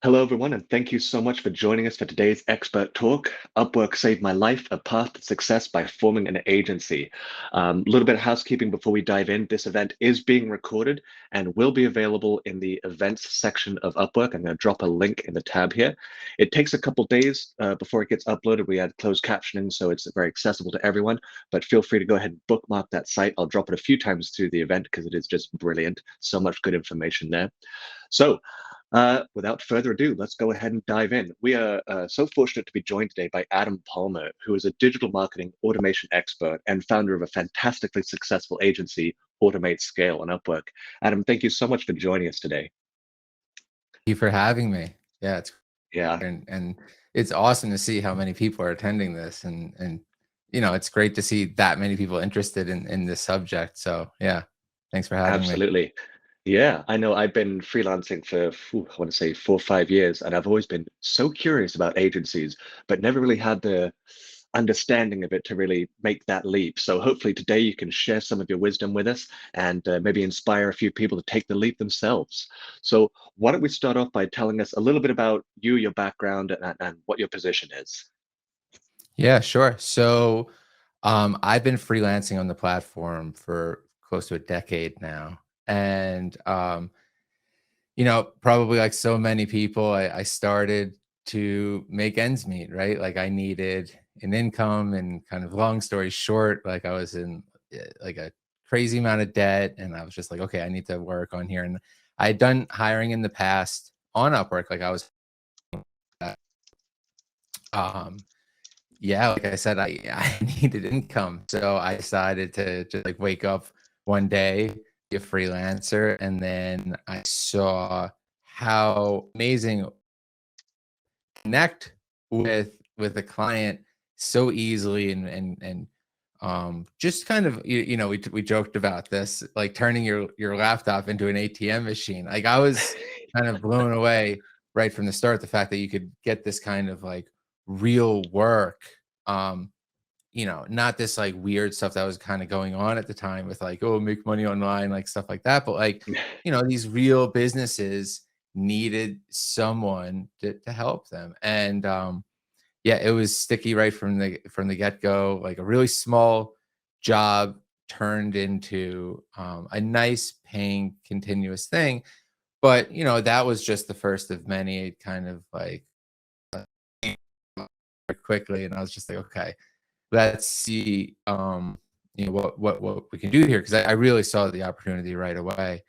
Hello, everyone, and thank you so much for joining us for today's expert talk. Upwork saved my life, a path to success by forming an agency. A little bit of housekeeping before we dive in. This event is being recorded and will be available in the events section of Upwork. I'm going to drop a link in the tab here. It takes a couple days before it gets uploaded. We add closed captioning, so it's very accessible to everyone, but feel free to go ahead and bookmark that site. I'll drop it a few times through the event because it is just brilliant. So much good information there. So, without further ado, let's go ahead and dive in. We are so fortunate to be joined today by Adam Palmer, who is a digital marketing automation expert and founder of a fantastically successful agency, Automate Scale on Upwork. Adam, thank you so much for joining us today. Thank you for having me. Yeah, it's Yeah, and it's awesome to see how many people are attending this, and it's great to see that many people interested in this subject. So yeah, thanks for having me. absolutely. Yeah, I know I've been freelancing for, I want to say 4 or 5 years, and I've always been so curious about agencies, but never really had the understanding of it to really make that leap. So hopefully today you can share some of your wisdom with us and maybe inspire a few people to take the leap themselves. So why don't we start off by telling us a little bit about you, your background, and what your position is? Yeah, sure. So I've been freelancing on the platform for close to a decade now, and probably like so many people, I started to make ends meet, right? Like I needed an income, and kind of long story short, like I was in like a crazy amount of debt, and I was just like, okay, I need to work on here. And I had done hiring in the past on Upwork, like I was, uh, um, yeah, like I said, I needed income, so I decided to just like wake up one day, be a freelancer, and then I saw how amazing connect with a client so easily, and just kind of we joked about this, like turning your laptop into an ATM machine. Like I was kind of blown away right from the start, the fact that you could get this kind of like real work, um not this like weird stuff that was kind of going on at the time with like, oh, make money online, like stuff like that. But like, these real businesses needed someone to help them. And yeah, it was sticky right from the get-go. Like a really small job turned into a nice paying continuous thing. But that was just the first of many. Kind of like quickly, and I was just like, okay, let's see, what we can do here, because I really saw the opportunity right away.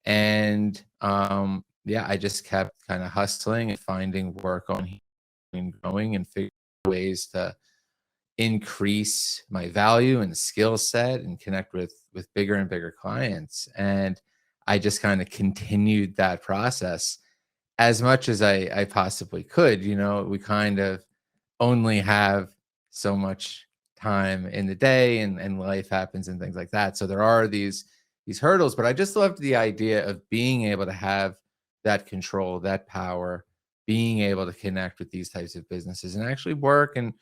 And yeah, I just kept kind of hustling and finding work on here and growing and figuring ways to increase my value and skill set and connect with bigger and bigger clients. And I just kind of continued that process as much as I possibly could. We kind of only have so much time in the day, and life happens and things like that. So there are these hurdles, but I just loved the idea of being able to have that control, that power, being able to connect with these types of businesses and actually work. And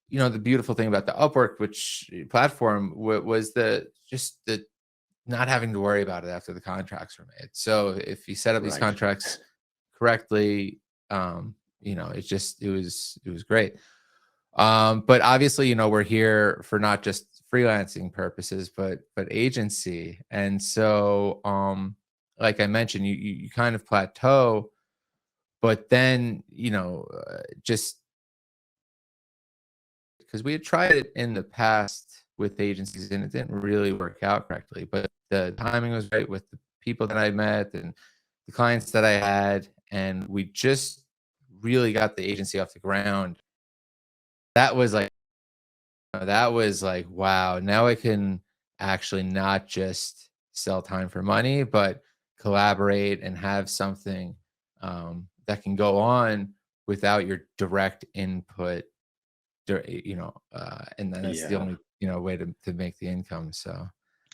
the beautiful thing about the Upwork, which platform, was the just the not having to worry about it after the contracts were made. So if you set up these Right. contracts correctly, it was great. But obviously, we're here for not just freelancing purposes, but agency. And so, like I mentioned, you kind of plateau, but then just because we had tried it in the past with agencies and it didn't really work out correctly. But the timing was right with the people that I met and the clients that I had, and we just really got the agency off the ground. That was like wow, now I can actually not just sell time for money, but collaborate and have something that can go on without your direct input. And then that's the Yeah. only way to make the income. So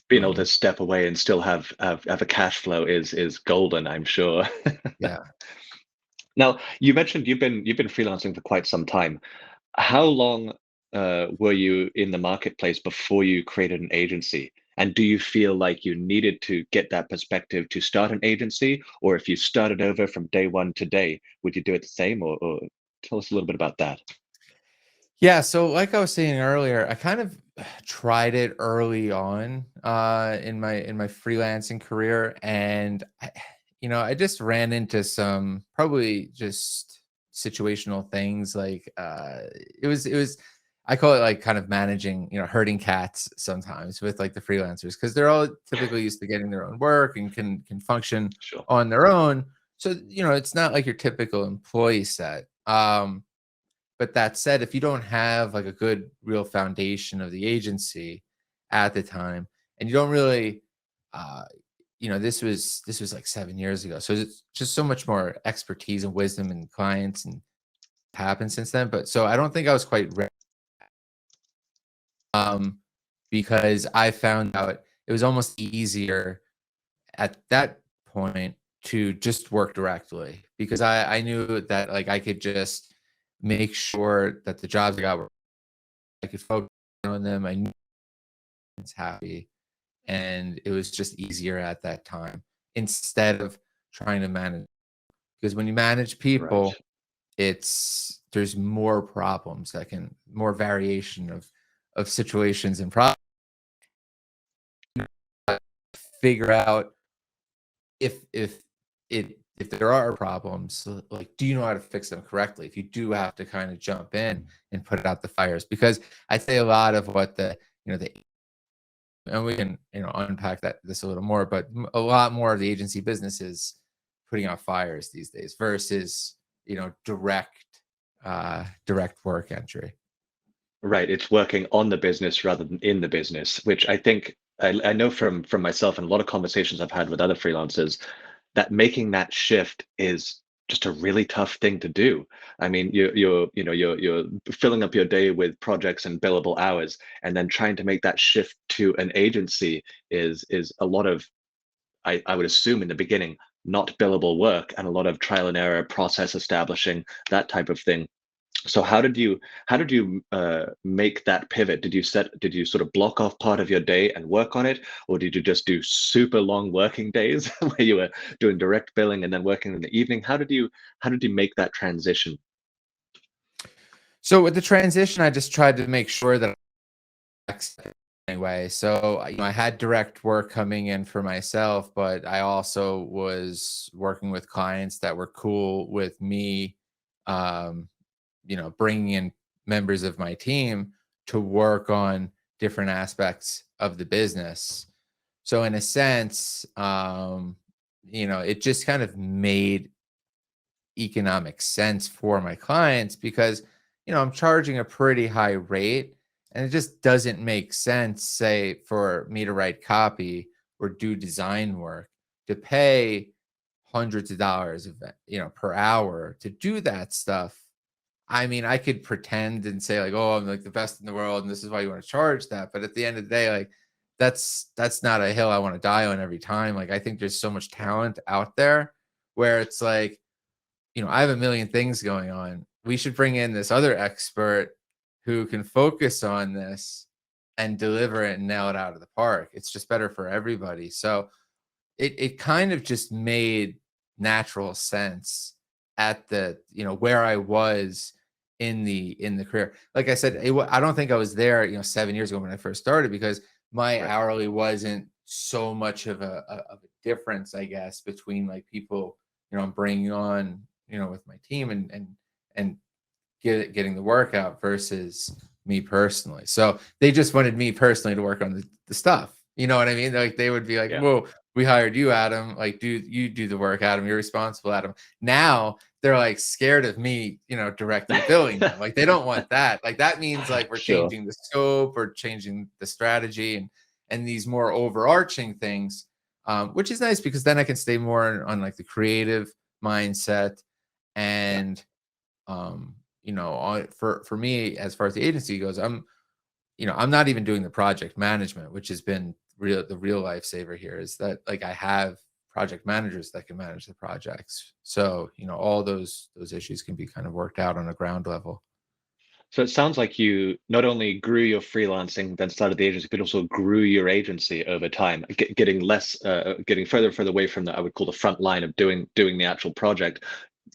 Being able to um, step away and still have a cash flow is golden, I'm sure. yeah. Now, you mentioned you've been freelancing for quite some time. How long were you in the marketplace before you created an agency? And do you feel like you needed to get that perspective to start an agency, or if you started over from day one today, would you do it the same? Or tell us a little bit about that. Yeah, so like I was saying earlier, I kind of tried it early on in my freelancing career, and I just ran into some probably just situational things like it was I call it like kind of managing, herding cats sometimes with like the freelancers because they're all typically used to getting their own work and can function Sure. on their own. So, it's not like your typical employee set. But that said, if you don't have like a good real foundation of the agency at the time, and you don't really, uh, this was like 7 years ago, so it's just so much more expertise and wisdom and clients and happened since then. But so I don't think I was quite ready, um, because I found out it was almost easier at that point to just work directly because I knew that like I could just make sure that the jobs I got were I could focus on them. I knew I was happy, and it was just easier at that time instead of trying to manage. Because when you manage Right. people, there's more problems that can more variation of situations and problems. Figure out if there are problems, like do you know how to fix them correctly? If you do have to kind of jump in and put out the fires, because I'd say a lot of what the and we can unpack this a little more, but a lot more of the agency business is putting out fires these days versus direct work entry. Right. It's working on the business rather than in the business, which I think I know from myself and a lot of conversations I've had with other freelancers that making that shift is just a really tough thing to do. I mean, you're filling up your day with projects and billable hours, and then trying to make that shift to an agency is a lot of, I would assume in the beginning, not billable work and a lot of trial and error, process establishing, that type of thing. So how did you make that pivot? Did you sort of block off part of your day and work on it, or did you just do super long working days where you were doing direct billing and then working in the evening? How did you make that transition? So with the transition, I just tried to make sure that anyway. So I had direct work coming in for myself, but I also was working with clients that were cool with me, um, bringing in members of my team to work on different aspects of the business. So in a sense, it just kind of made economic sense for my clients because I'm charging a pretty high rate, and it just doesn't make sense, say, for me to write copy or do design work to pay hundreds of dollars per hour to do that stuff. I mean, I could pretend and say like, "Oh, I'm like the best in the world, and this is why you want to charge that." But at the end of the day, like, that's not a hill I want to die on every time. Like, I think there's so much talent out there where it's like, I have a million things going on. We should bring in this other expert who can focus on this and deliver it and nail it out of the park. It's just better for everybody. So it kind of just made natural sense at the where I was in the career. Like I said, I don't think I was there 7 years ago when I first started because my Right. hourly wasn't so much of a difference, I guess, between like people I'm bringing on with my team and getting the work out versus me personally. So they just wanted me personally to work on the stuff. You know what I mean? Like they would be like, Yeah. "Whoa, we hired you, Adam. Like, do the work, Adam. You're responsible, Adam." Now they're like scared of me, directly billing them. Like they don't want that. Like that means like we're Sure. changing the scope or changing the strategy and these more overarching things, which is nice because then I can stay more on like the creative mindset Yeah. and for me as far as the agency goes, I'm not even doing the project management, which has been the real lifesaver here is that like I have project managers that can manage the projects. So, all those issues can be kind of worked out on a ground level. So it sounds like you not only grew your freelancing, then started the agency, but also grew your agency over time, getting less, getting further and further away from the, I would call the front line of doing the actual project.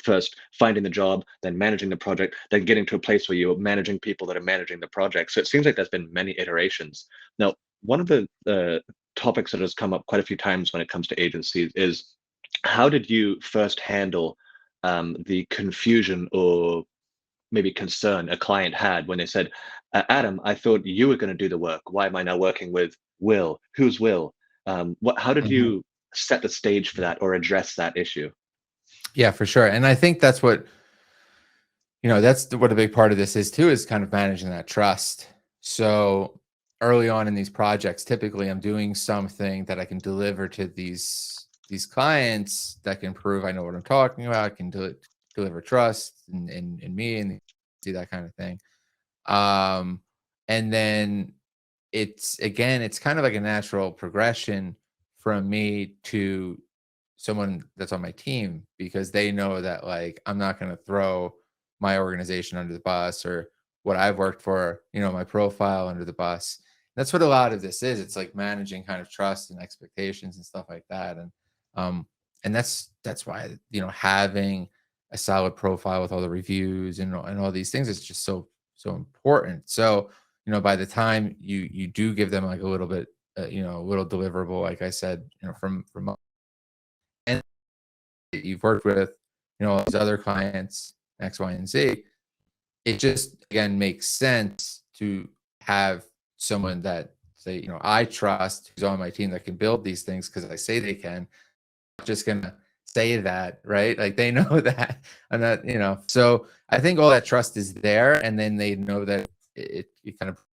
First finding the job, then managing the project, then getting to a place where you're managing people that are managing the project. So it seems like there's been many iterations. Now, one of the topics that has come up quite a few times when it comes to agencies is how did you first handle the confusion or maybe concern a client had when they said, Adam, I thought you were going to do the work. Why am I now working with Will? Who's Will? How did Mhm. you set the stage for that or address that issue? Yeah, for sure. And I think that's what, that's what a big part of this is too, is kind of managing that trust. So early on in these projects, typically I'm doing something that I can deliver to these clients that can prove I know what I'm talking about, can deliver trust in me and see that kind of thing. Um, and then it's kind of like a natural progression from me to someone that's on my team, because they know that, like, I'm not going to throw my organization under the bus, or what I've worked for, my profile under the bus. That's what a lot of this is. It's like managing kind of trust and expectations and stuff like that. Um and that's why, having a solid profile with all the reviews and all these things is just so important. So, by the time you do give them like a little bit, a little deliverable, like I said, from and that you've worked with, all these other clients, X, Y, and Z, it just again makes sense to have someone that, say, I trust, who's on my team, that can build these things because I say they can. I'm just gonna say that, right? Like, they know that I'm not, So I think all that trust is there, and then they know that it kind of,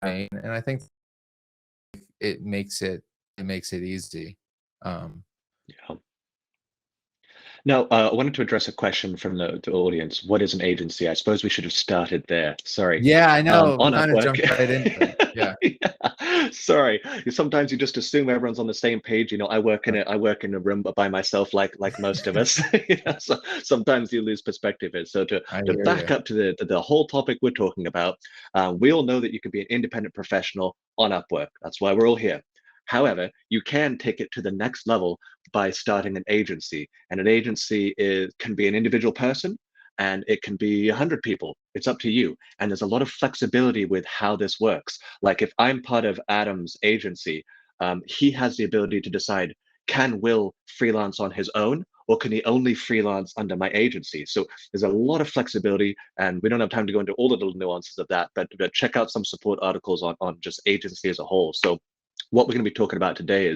and I think it makes it easy. Um, Yeah. Now, I wanted to address a question from the audience. What is an agency? I suppose we should have started there. Sorry. yeah, I know. We On kind of Upwork. jumped right into it. Yeah. Yeah. Sorry. Sometimes you just assume everyone's on the same page. I work in a room by myself, like most of us. So sometimes you lose perspective. So I to hear back you. up to the whole topic we're talking about, we all know that you can be an independent professional on Upwork. That's why we're all here. However, you can take it to the next level by starting an agency. And an agency can be an individual person and it can be 100 people. It's up to you. And there's a lot of flexibility with how this works. Like if I'm part of Adam's agency, he has the ability to decide, can Will freelance on his own, or can he only freelance under my agency? So there's a lot of flexibility, and we don't have time to go into all the little nuances of that, but check out some support articles on just agency as a whole. So what we're going to be talking about today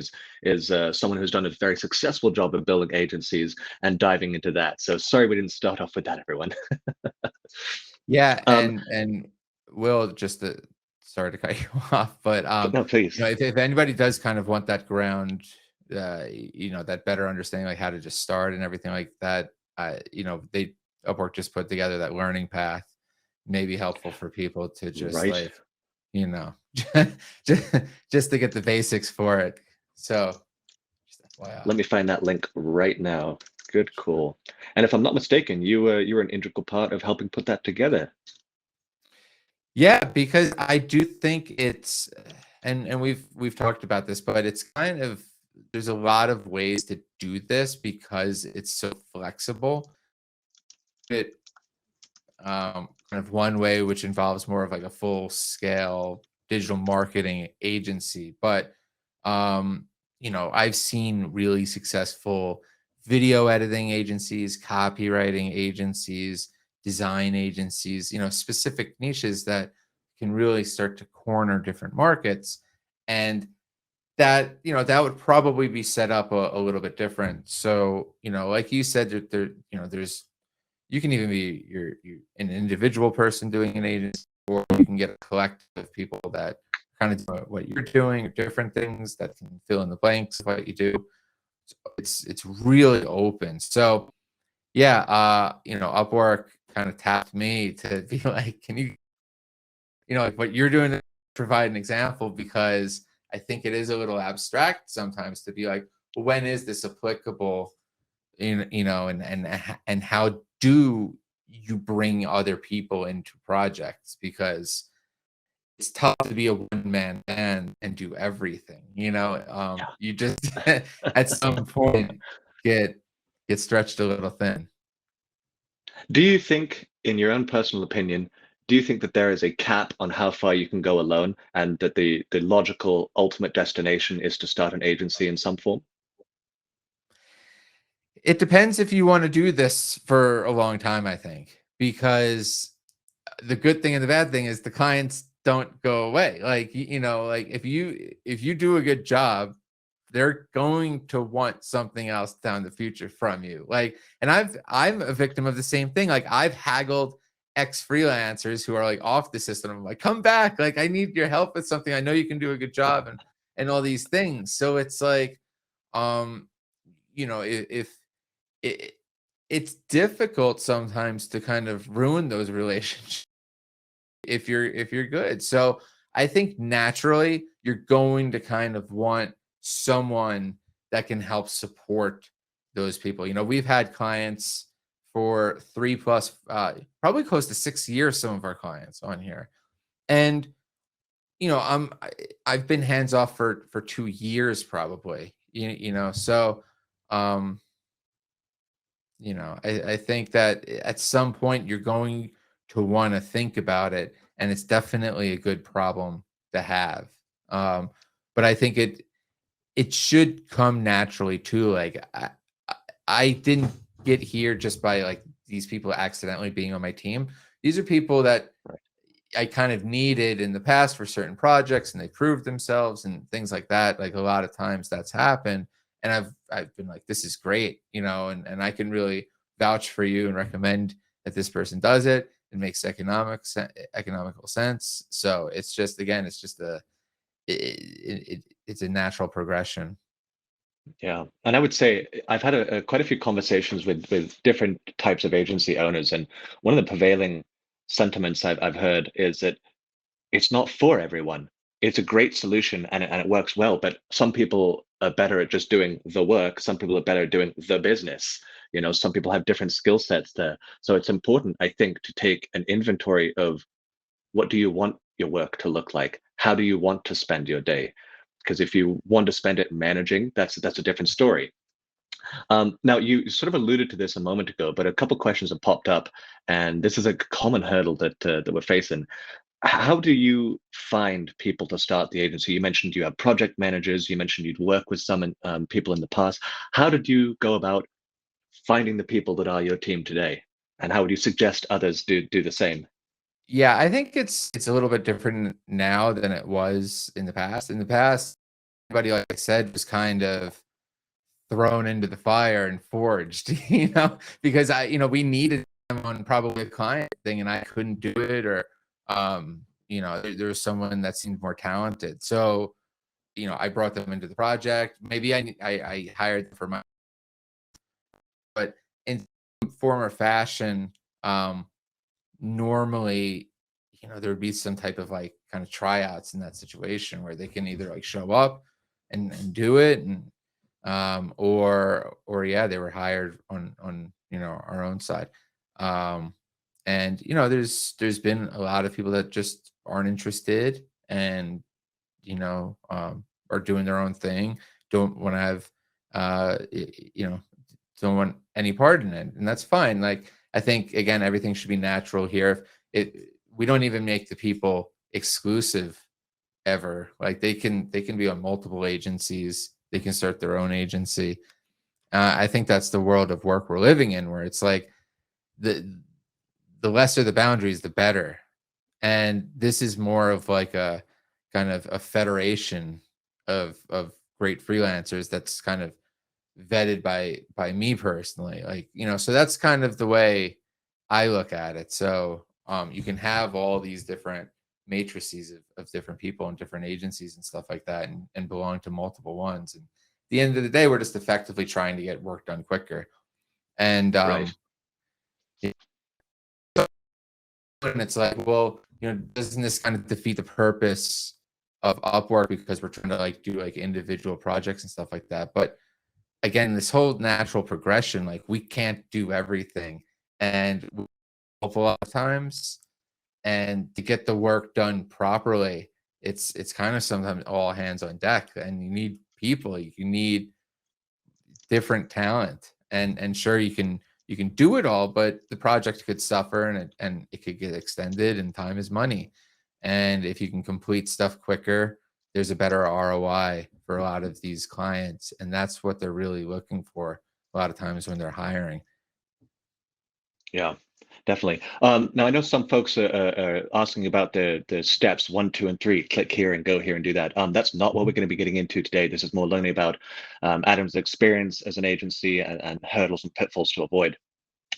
is someone who's done a very successful job of building agencies and diving into that. So sorry we didn't start off with that, everyone. Yeah, um, and Will, just to, sorry to cut you off, but but no, please. if anybody does kind of want that ground, that better understanding, like how to just start and everything like that, they Upwork just put together that learning path, may be helpful for people to just Right. like, you know, just just to get the basics for it. So just Let FYI. me find that link right now. Good call. And if I'm not mistaken, you were an integral part of helping put that together. Yeah, because I do think it's, and we've talked about this, but it's kind of, there's a lot of ways to do this because it's so flexible. It kind of one way, which involves more of like a full scale digital marketing agency, but I've seen really successful video editing agencies, copywriting agencies, design agencies, specific niches that can really start to corner different markets. And that, that would probably be set up a little bit different. So, like you said, there's, you can even be an individual person doing an agency, or you can get a collective of people that kind of do what you're doing, or different things that can fill in the blanks of what you do. So it's really open. So yeah, Upwork kind of tapped me to be like, can you, like what you're doing, to provide an example, because I think it is a little abstract sometimes to be like, well, when is this applicable? And how do you bring other people into projects, because it's tough to be a one-man band and do everything, you just at some point get stretched a little thin. Do you think, in your own personal opinion, do you think that there is a cap on how far you can go alone, and that the logical ultimate destination is to start an agency in some form? It depends if you want to do this for a long time, I think, because the good thing and the bad thing is the clients don't go away. Like, like if you do a good job, they're going to want something else down the future from you. Like, and I'm a victim of the same thing. Like, I've haggled ex freelancers who are like off the system. I'm like, come back. Like, I need your help with something. I know you can do a good job, and all these things. So it's like, um, if it, it's difficult sometimes to kind of ruin those relationships if you're good. So I think naturally you're going to kind of want someone that can help support those people. We've had clients for 3 plus, probably close to 6 years, some of our clients on here. And I've been hands off for 2 years probably. So um I think that at some point you're going to want to think about it, and it's definitely a good problem to have. Um, but I think it should come naturally too. Like, I didn't get here just by like these people accidentally being on my team. These are people that Right. I kind of needed in the past for certain projects, and they proved themselves and things like that. Like, a lot of times that's happened, and I've been like, this is great, and I can really vouch for you and recommend that this person does it. It makes economical sense. So it's just, again, it's just it's a natural progression. Yeah, and I would say I've had quite a few conversations with different types of agency owners, and one of the prevailing sentiments I've heard is that it's not for everyone. It's a great solution, and it works well, but some people are better at just doing the work. Some people are better at doing the business. Some people have different skill sets there. So it's important, I think, to take an inventory of what do you want your work to look like? How do you want to spend your day? Because if you want to spend it managing, that's a different story. Now, you sort of alluded to this a moment ago, but a couple questions have popped up, and this is a common hurdle that we're facing. How do you find people to start the agency? You mentioned you have project managers. You mentioned you'd work with some people in the past. How did you go about finding the people that are your team today? And how would you suggest others do the same? Yeah, I think it's a little bit different now than it was in the past. In the past, everybody, like I said, was kind of thrown into the fire and forged, because we needed them on probably a client thing, and I couldn't do it, or there was someone that seemed more talented. So, I brought them into the project. Maybe I hired them for my, but in some form or fashion, normally, there would be some type of like kind of tryouts in that situation where they can either like show up and do it, or yeah, they were hired on our own side. And there's been a lot of people that just aren't interested, and are doing their own thing, don't want to have don't want any part in it, and that's fine. Like, I think, again, everything should be natural here. We don't even make the people exclusive ever. Like, they can be on multiple agencies, they can start their own agency. I think that's the world of work we're living in, where it's like the the lesser the boundaries, the better. And this is more of like a kind of a federation of great freelancers that's kind of vetted by me personally. Like, so that's kind of the way I look at it. So you can have all these different matrices of different people and different agencies and stuff like that, and belong to multiple ones. And at the end of the day, we're just effectively trying to get work done quicker. And Right. and it's like, well, doesn't this kind of defeat the purpose of Upwork, because we're trying to like do like individual projects and stuff like that? But again, this whole natural progression, like, we can't do everything, and a lot of times, and to get the work done properly, it's kind of sometimes all hands on deck, and you need people, you need different talent, and sure, you can do it all, but the project could suffer, and it could get extended, and time is money. And if you can complete stuff quicker, there's a better ROI for a lot of these clients, and that's what they're really looking for a lot of times when they're hiring. Yeah, definitely. Now I know some folks are asking about the steps 1, 2, and 3. Click here and go here and do that. That's not what we're going to be getting into today. This is more learning about Adam's experience as an agency and hurdles and pitfalls to avoid.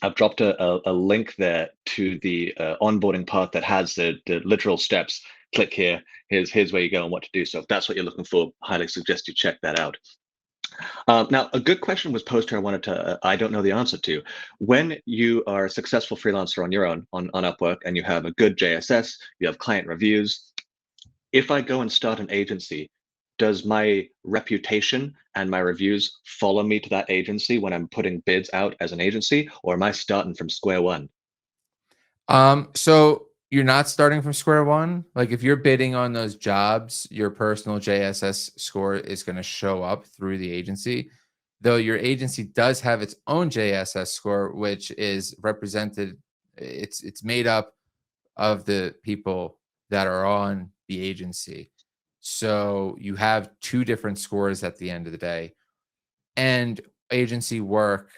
I've dropped a link there to the onboarding part that has the literal steps. Click here. Here's where you go and what to do. So if that's what you're looking for, highly suggest you check that out. Now, a good question was posed here. I don't know the answer to. When you are a successful freelancer on your own on Upwork and you have a good JSS, you have client reviews. If I go and start an agency, does my reputation and my reviews follow me to that agency when I'm putting bids out as an agency, or am I starting from square one? So you're not starting from square one. Like if you're bidding on those jobs, your personal JSS score is going to show up through the agency. Though your agency does have its own JSS score, which is represented, it's made up of the people that are on the agency. So you have two different scores at the end of the day. And agency work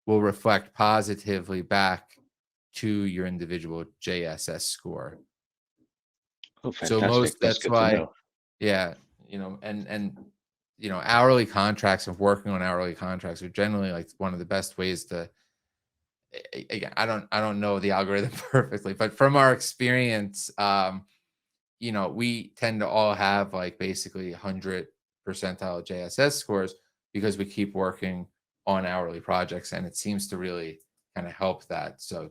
will reflect positively back to your individual JSS score. Oh, So fantastic. most That's that's good to why, know. yeah, and hourly contracts and working on hourly contracts are generally like one of the best ways to, again, I don't know the algorithm perfectly, but from our experience, we tend to all have like basically 100 percentile JSS scores because we keep working on hourly projects, and it seems to really kind of help that. So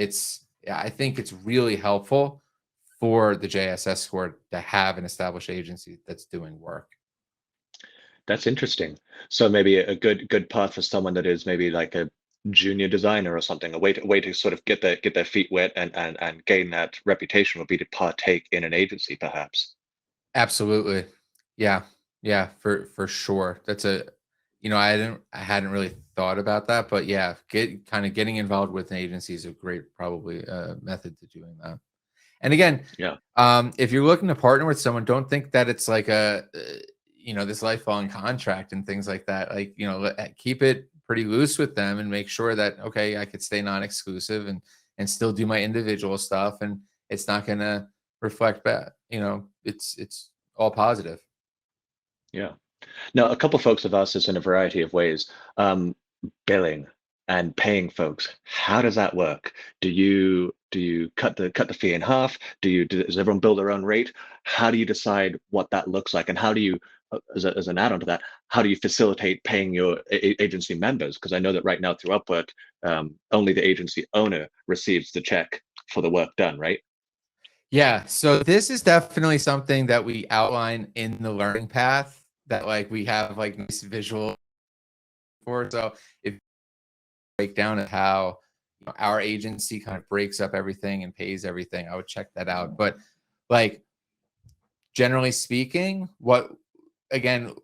yeah, I think it's really helpful for the JSS score to have an established agency that's doing work. That's interesting. So maybe a good path for someone that is maybe like a junior designer or something, a way to sort of get their feet wet and gain that reputation would be to partake in an agency, perhaps. Absolutely. Yeah. Yeah, for sure. That's I hadn't really thought about that, but yeah, getting involved with an agency is a great probably method to doing that. And again, Yeah. if you're looking to partner with someone, don't think that it's like this lifelong contract and things like that. Like, keep it pretty loose with them and make sure that, okay, I could stay non-exclusive and still do my individual stuff. And it's not going to reflect bad. It's all positive. Yeah. Now, a couple folks have asked this in a variety of ways. Billing and paying folks, how does that work? Do you cut the fee in half? Does everyone bill their own rate? How do you decide what that looks like? And how do you, as an add-on to that, how do you facilitate paying your agency members? Because I know that right now through Upwork, only the agency owner receives the check for the work done, right? Yeah. So this is definitely something that we outline in the learning path that like we have like nice visual for. So if breakdown of how our agency kind of breaks up everything and pays everything, I would check that out. But like generally speaking, what again,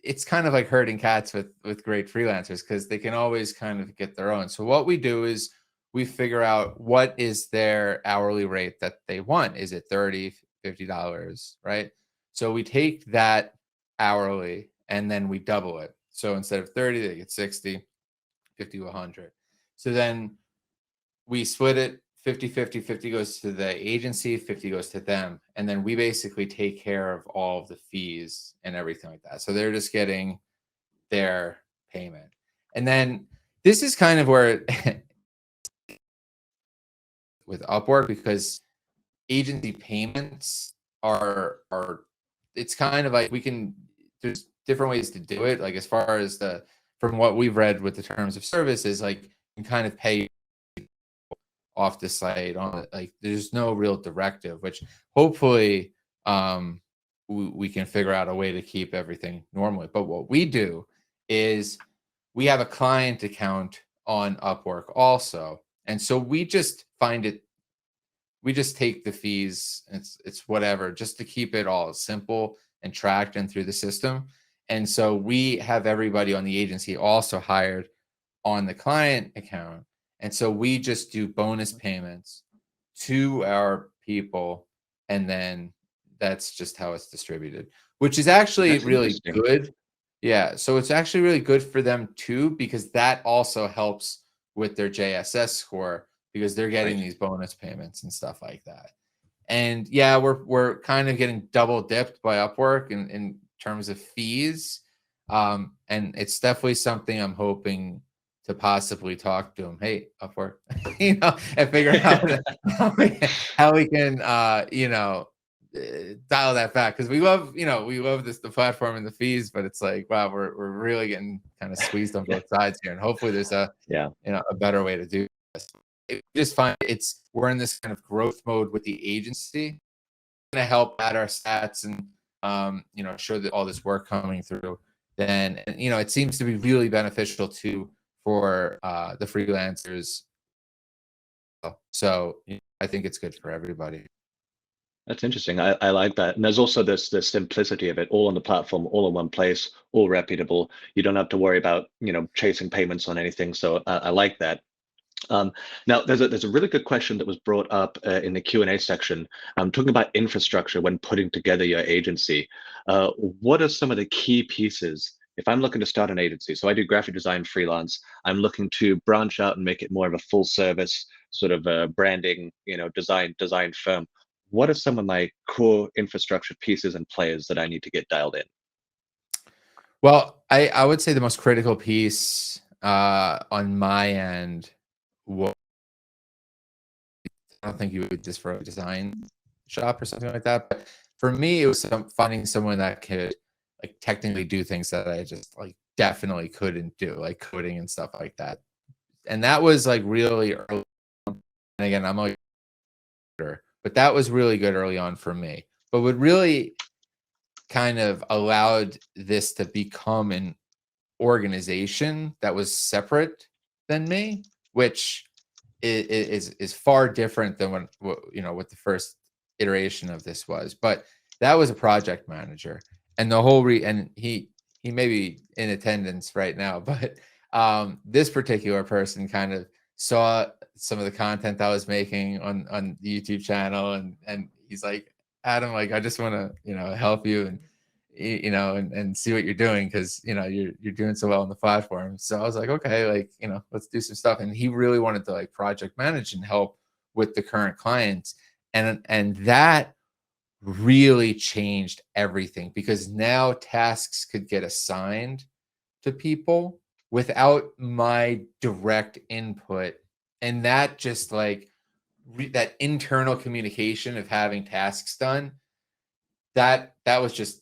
it's kind of like herding cats with great freelancers because they can always kind of get their own. So what we do is we figure out what is their hourly rate that they want. Is it 30, $50, right? So we take that hourly and then we double it. So instead of 30, they get 60, 50 to 100. So then we split it 50-50. 50 goes to the agency, 50 goes to them. And then we basically take care of all of the fees and everything like that. So they're just getting their payment. And then this is kind of where with Upwork, because agency payments are it's kind of like there's different ways to do it. Like as far as from what we've read with the terms of service is like you can kind of pay off the site on like there's no real directive, which hopefully we can figure out a way to keep everything normally. But what we do is we have a client account on Upwork also, And so we just find it, we just take the fees. It's whatever, just to keep it all simple and tracked and through the system. And so we have everybody on the agency also hired on the client account. And so we just do bonus payments to our people. And then that's just how it's distributed, which is actually That's really interesting. good. Yeah. So it's actually really good for them too, because that also helps with their JSS score because they're getting Right. these bonus payments and stuff like that. And yeah, we're kind of getting double dipped by Upwork in terms of fees. And it's definitely something I'm hoping to possibly talk to them. Hey, Upwork, and figure out how we can, dial that back because we love this the platform and the fees, but it's like wow, we're really getting kind of squeezed on Yeah. both sides here, and hopefully there's Yeah. a better way to do this. Just find we're in this kind of growth mode with the agency, going to help add our stats and show that all this work coming through. Then it seems to be really beneficial too for the freelancers. So I think it's good for everybody. That's interesting. I like that. And there's also this simplicity of it all on the platform, all in one place, all reputable. You don't have to worry about, chasing payments on anything. So I like that. Um, Now, there's a really good question that was brought up in the Q&A section. Talking about infrastructure when putting together your agency. What are some of the key pieces? If I'm looking to start an agency, so I do graphic design freelance, I'm looking to branch out and make it more of a full service sort of branding, design firm. What are some of my core infrastructure pieces and players that I need to get dialed in? Well, I would say the most critical piece on my end. I don't think you would just for a design shop or something like that. But for me, it was finding someone that could like technically do things that I just like definitely couldn't do, like coding and stuff like that. And that was like really early. And again, I'm like, but that was really good early on for me. But what really kind of allowed this to become an organization that was separate than me, which is far different than what the first iteration of this was. But that was a project manager, and the whole and he may be in attendance right now, but this particular person kind of saw some of the content I was making on the YouTube channel, and he's like, Adam, like I just want to help you and and see what you're doing because you're doing so well on the platform. So I was like, okay, like let's do some stuff. And he really wanted to like project manage and help with the current clients, and that really changed everything because now tasks could get assigned to people without my direct input, and that just like that internal communication of having tasks done, that was just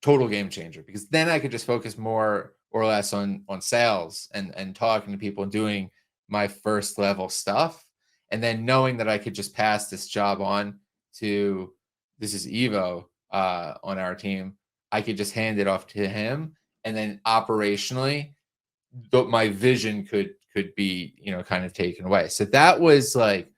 total game changer because then I could just focus more or less on sales and talking to people and doing my first level stuff, and then knowing that I could just pass this job on to this is Evo on our team. I could just hand it off to him, and then operationally, my vision could be kind of taken away. So that was like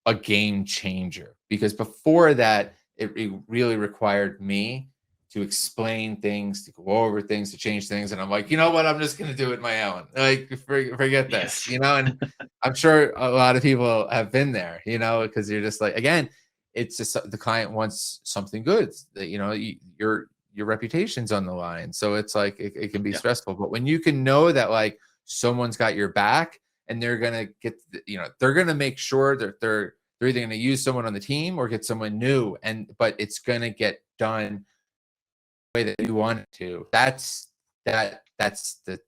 a game changer because before that, it really required me to explain things, to go over things, to change things. And I'm like, you know what? I'm just going to do it my own. Like, forget this, Yes. and I'm sure a lot of people have been there, because you're just like, again, it's just the client wants something good that, your reputation's on the line. So it's like, it can be Yeah. stressful, but when you can know that like someone's got your back and they're going to get, they're going to make sure that they're either going to use someone on the team or get someone new, but it's going to get done the way that you want it to. That's the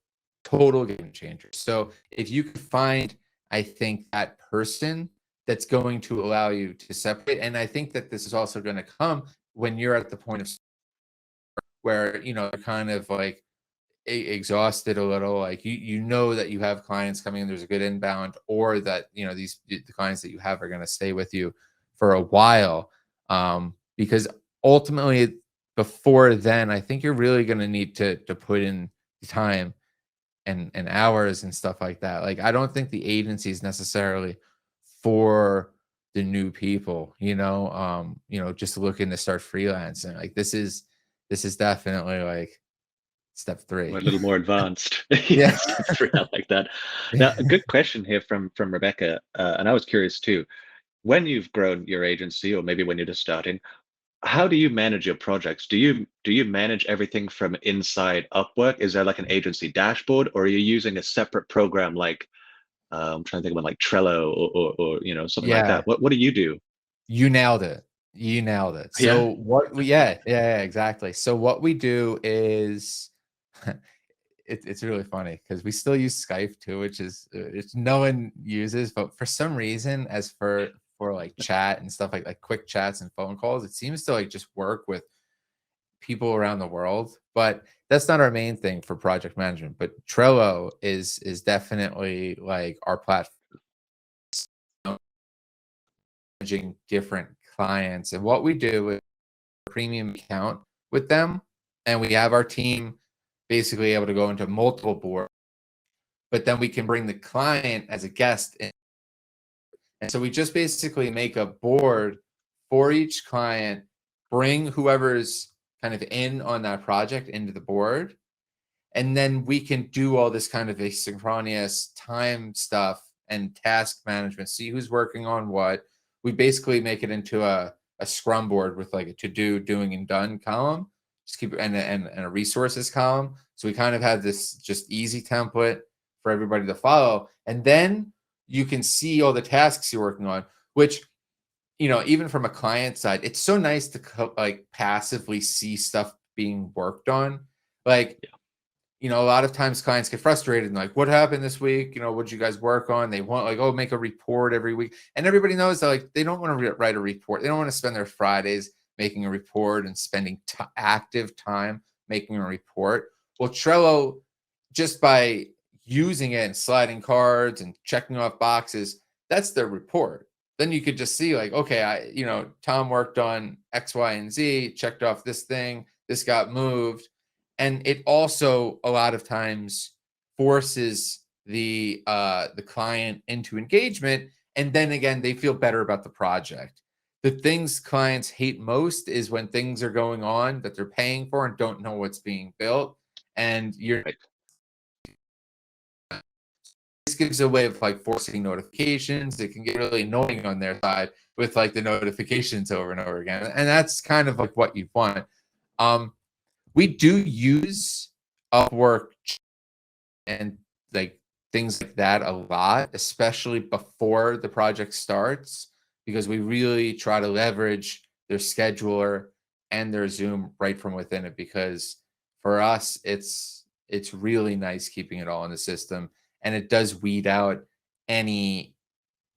total game changer. So if you can find, I think, that person that's going to allow you to separate, and I think that this is also going to come when you're at the point of where you're kind of like exhausted a little, like you know that you have clients coming in, there's a good inbound, or that the clients that you have are going to stay with you for a while, because ultimately before then I think you're really going to need to put in the time and hours and stuff like that. Like, I don't think the agency is necessarily for the new people, just looking to start freelancing. Like, this is definitely like step We're a 3. little more advanced. Yeah. Yes, step three, I like that. Now, a good question here from Rebecca, and I was curious too. When you've grown your agency, or maybe when you're just starting, how do you manage your projects? Do you manage everything from inside Upwork? Is there like an agency dashboard, or are you using a separate program like I'm trying to think of one like Trello or something like Yeah. that? What do you do? You nailed it. You nailed it. Yeah, So what we yeah, exactly. So what we do is it's really funny because we still use Skype too, which is it's no one uses, but for some reason, as for like chat and stuff like quick chats and phone calls, it seems to like just work with people around the world. But that's not our main thing for project management. But Trello is definitely like our platform managing different clients. And what we do is a premium account with them, and we have our team basically able to go into multiple boards, but then we can bring the client as a guest in. And so we just basically make a board for each client, bring whoever's kind of in on that project into the board, and then we can do all this kind of asynchronous time stuff and task management, see who's working on what. We basically make it into a scrum board with like a to do, doing, and done column, just keep and a resources column. So we kind of have this just easy template for everybody to follow. And then you can see all the tasks you're working on, which, even from a client side, it's so nice to like passively see stuff being worked on. Like, a lot of times clients get frustrated and like, what happened this week? What did you guys work on? They want like, oh, make a report every week. And everybody knows that like they don't want to write a report. They don't want to spend their Fridays making a report and spending active time making a report. Well, Trello, just by using it and sliding cards and checking off boxes, that's their report. Then you could just see like, okay, Tom worked on X, Y, and Z, checked off this thing, this got moved. And it also a lot of times forces the client into engagement, and then again they feel better about the project. The things clients hate most is when things are going on that they're paying for and don't know what's being built, and right. this gives a way of like forcing notifications. It can get really annoying on their side with like the notifications over and over again, and that's kind of like what you want. um we do use Upwork and like things like that a lot, especially before the project starts, because we really try to leverage their scheduler and their Zoom right from within it. Because for us, it's really nice keeping it all in the system, and it does weed out any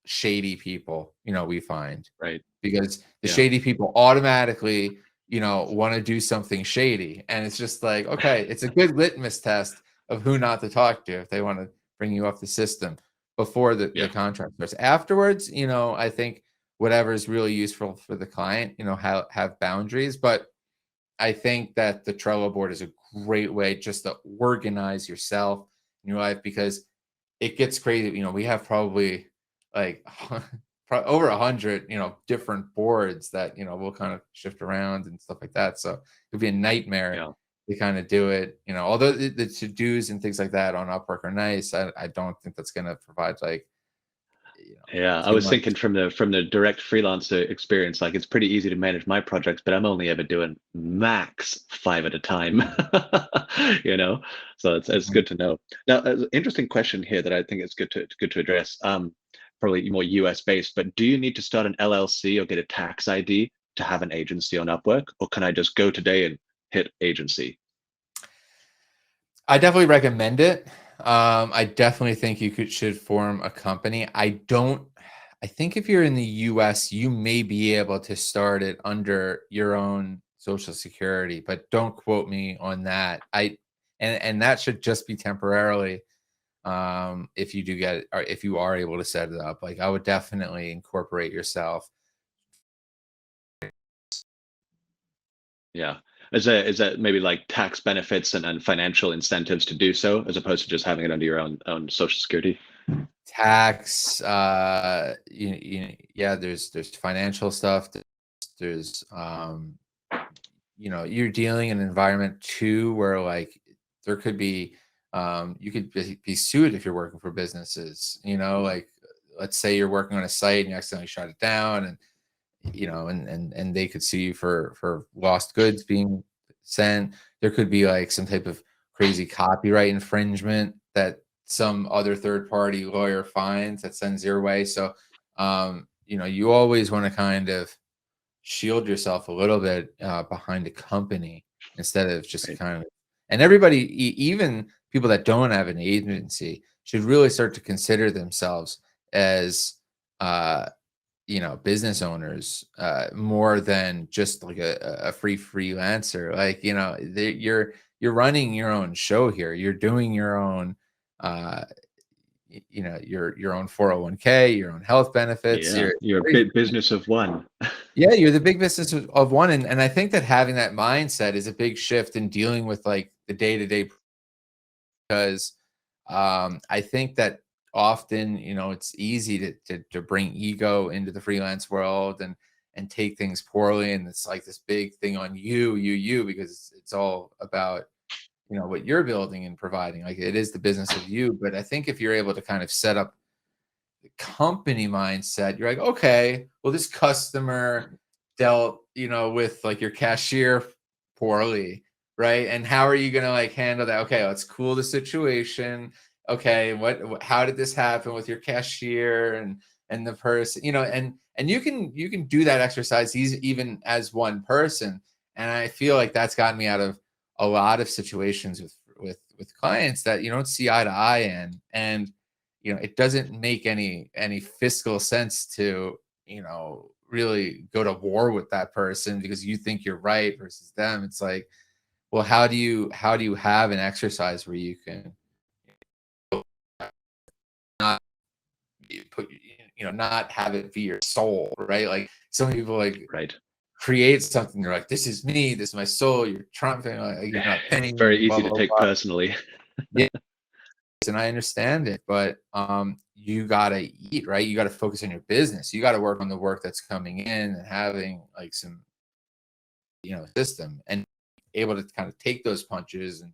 shady people, we find, Right. because the Yeah. shady people automatically, want to do something shady. And it's just like, okay, it's a good litmus test of who not to talk to if they want to bring you off the system before the Yeah. contract starts. Afterwards, I think whatever is really useful for the client, have boundaries. But I think that the Trello board is a great way just to organize yourself in your life, because it gets crazy. We have probably like over 100, different boards that, we'll kind of shift around and stuff like that. So it'd be a nightmare Yeah. to kind of do it, although the to-dos and things like that on Upwork are nice. I don't think that's going to provide like, Yeah, I too was much. thinking from the direct freelancer experience, like it's pretty easy to manage my projects, but I'm only ever doing max 5 at a time. You know, so it's Mhm. good to know. Now, an interesting question here that I think is good to address. Probably more US based, but do you need to start an LLC or get a tax ID to have an agency on Upwork, or can I just go today and hit agency? I definitely recommend it. I definitely think you should form a company. I think if you're in the US, you may be able to start it under your own social security, but don't quote me on that. And that should just be temporarily, if you do get it, or if you are able to set it up. Like, I would definitely incorporate yourself. Yeah. Is there maybe like tax benefits and financial incentives to do so, as opposed to just having it under your own social security? Tax, yeah, there's financial stuff. There's you're dealing in an environment too where like there could be you could be sued if you're working for businesses, like let's say you're working on a site and you accidentally shut it down, and and they could sue you for lost goods being sent. There could be like some type of crazy copyright infringement that some other third party lawyer finds that sends your way. So you always want to kind of shield yourself a little bit behind a company instead of just Right. kind of. And everybody, even people that don't have an agency, should really start to consider themselves as uh, business owners more than just like a free freelancer. Like you're running your own show here. You're doing your own uh, your own 401k, your own health benefits, Yeah, your you're a big business of one. yeah, you're the big business of one, and I think that having that mindset is a big shift in dealing with, like, the day-to-day because, I think that often, it's easy to bring ego into the freelance world and take things poorly, and it's like this big thing on you, because it's all about, what you're building and providing, like, it is the business of you, but I think if you're able to kind of set up company mindset, you're like, okay, well, this customer dealt, with like your cashier poorly, right? And how are you gonna like handle that? Okay, let's cool the situation. Okay, how did this happen with your cashier and the person, and you can do that exercise even as one person. And I feel like that's gotten me out of a lot of situations with clients that you don't see eye to eye in. And it doesn't make any fiscal sense to, really go to war with that person because you think you're right versus them. It's like, well, how do you have an exercise where you can not put not have it be your soul, right? Like some people like Right. create something, they're like, this is me, this is my soul, you're trumping, like, you're not It's penny, very blah easy to blah take blah. personally. Yeah, and I understand it, but you gotta eat, right? You gotta focus on your business. You gotta work on the work that's coming in and having like some, system and able to kind of take those punches and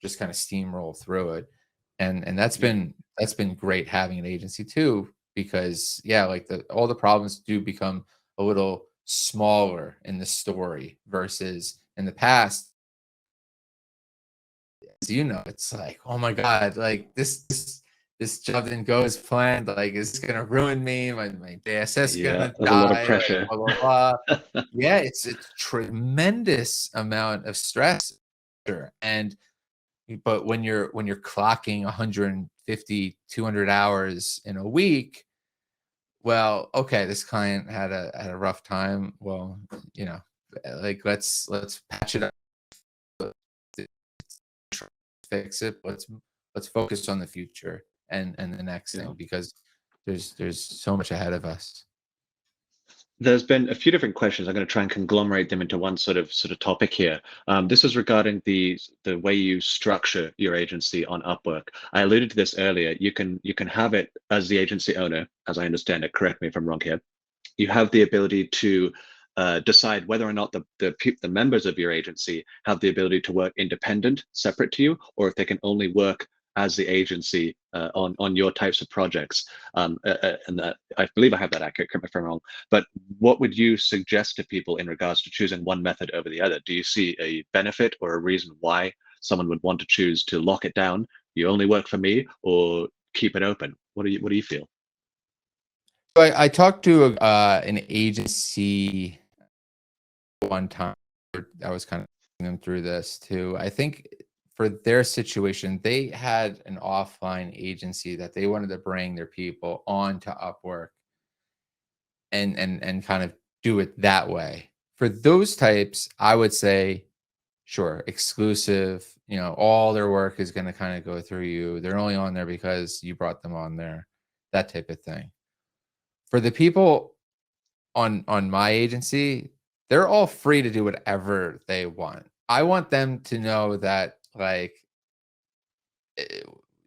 just kind of steamroll through it. And Yeah. that's been great having an agency too, because yeah, like all the problems do become a little smaller in the story versus in the past. As it's like, oh my God, like this job didn't go as planned. Like, is this gonna ruin me? My DSS is Yeah, gonna there's a lot of die, like pressure. blah blah blah. Yeah, it's tremendous amount of stress. Sure. And but when you're clocking 150, 200 hours in a week, well, okay, this client had a rough time. Well, you know, like let's patch it up, fix it. Let's focus on the future and the next Yeah. thing because there's so much ahead of us. There's been a few different questions. I'm going to try and conglomerate them into one sort of topic here. This is regarding the way you structure your agency on Upwork. I alluded to this earlier. You can have it as the agency owner, as I understand it. Correct me if I'm wrong here. You have the ability to decide whether or not the members of your agency have the ability to work independent, separate to you, or if they can only work as the agency on your types of projects. And I believe I have that accurate. Correct me if I'm wrong. But what would you suggest to people in regards to choosing one method over the other? Do you see a benefit or a reason why someone would want to choose to lock it down? You only work for me, or keep it open? What do you feel? So I talked to an agency one time. I was kind of taking them through this too. I think for their situation, they had an offline agency that they wanted to bring their people onto Upwork and kind of do it that way. For those types, I would say, sure, exclusive. All their work is going to kind of go through you. They're only on there because you brought them on there, that type of thing. For the people on my agency, they're all free to do whatever they want. I want them to know that, like, eh,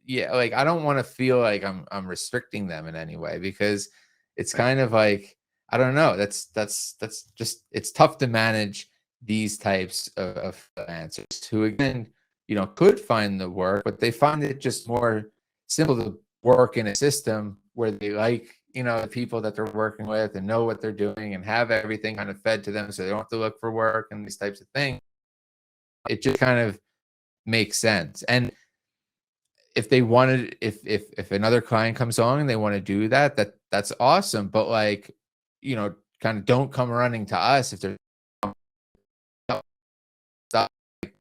yeah, like, I don't wanna feel like I'm restricting them in any way, because it's Right. kind of like, I don't know, that's just, it's tough to manage these types of freelancers who, again, could find the work, but they find it just more simple to work in a system where they like, the people that they're working with and know what they're doing and have everything kind of fed to them so they don't have to look for work and these types of things. It just kind of makes sense. And if they wanted, if another client comes on and they want to do that, that's awesome. But, like, kind of don't come running to us if there's stuff, like,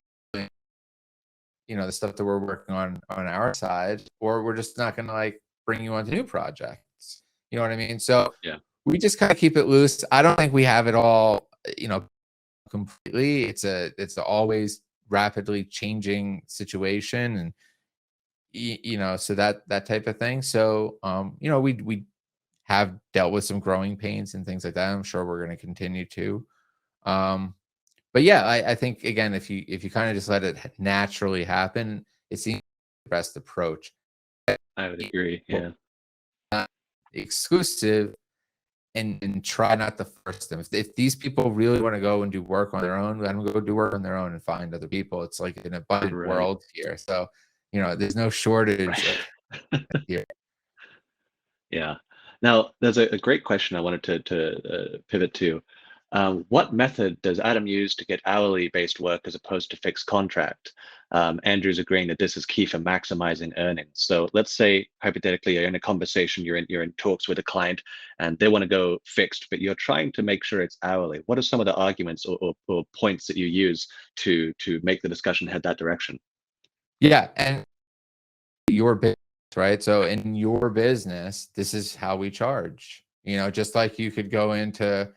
the stuff that we're working on our side, or we're just not gonna, like, bring you onto new projects. You know what I mean? So Yeah. we just kind of keep it loose. I don't think we have it all, completely. It's a always rapidly changing situation, and so that type of thing. So, we have dealt with some growing pains and things like that. I'm sure we're going to continue to. Um, but yeah, I think, again, if you kind of just let it naturally happen, it seems the best approach. I would agree. Well, Yeah. not exclusive, and try not to force them. If these people really want to go and do work on their own, let them go do work on their own and find other people. It's like an abundant Right. world here. So, there's no shortage Right. of here. Yeah. Now, there's a great question I wanted to pivot to. What method does Adam use to get hourly based work as opposed to fixed contract? Andrew's agreeing that this is key for maximizing earnings. So let's say hypothetically you're in a conversation, you're in talks with a client, and they want to go fixed, but you're trying to make sure it's hourly. What are some of the arguments or points that you use to make the discussion head that direction? Yeah, and your business, right? So in your business, this is how we charge. Just like you could go into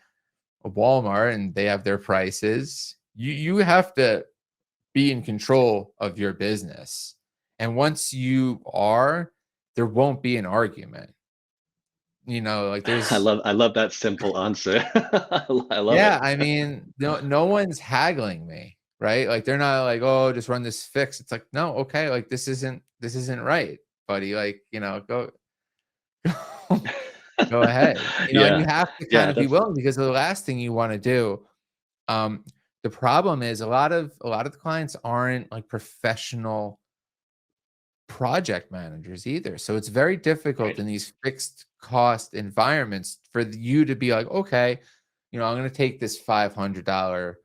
a Walmart and they have their prices. You have to be in control of your business. And once you are, there won't be an argument. Like, there's I love that simple answer. I love it. yeah, I mean, no one's haggling me, right? Like, they're not like, "Oh, just run this fix." It's like, "No, okay, like, this isn't right, buddy. Like, go go ahead." And you Yeah. have to kind Yeah, of be that's willing, because the last thing you wanna do, um, the problem is a lot of the clients aren't, like, professional project managers either. So it's very difficult right. in these fixed cost environments for you to be like, okay, I'm going to take this $500,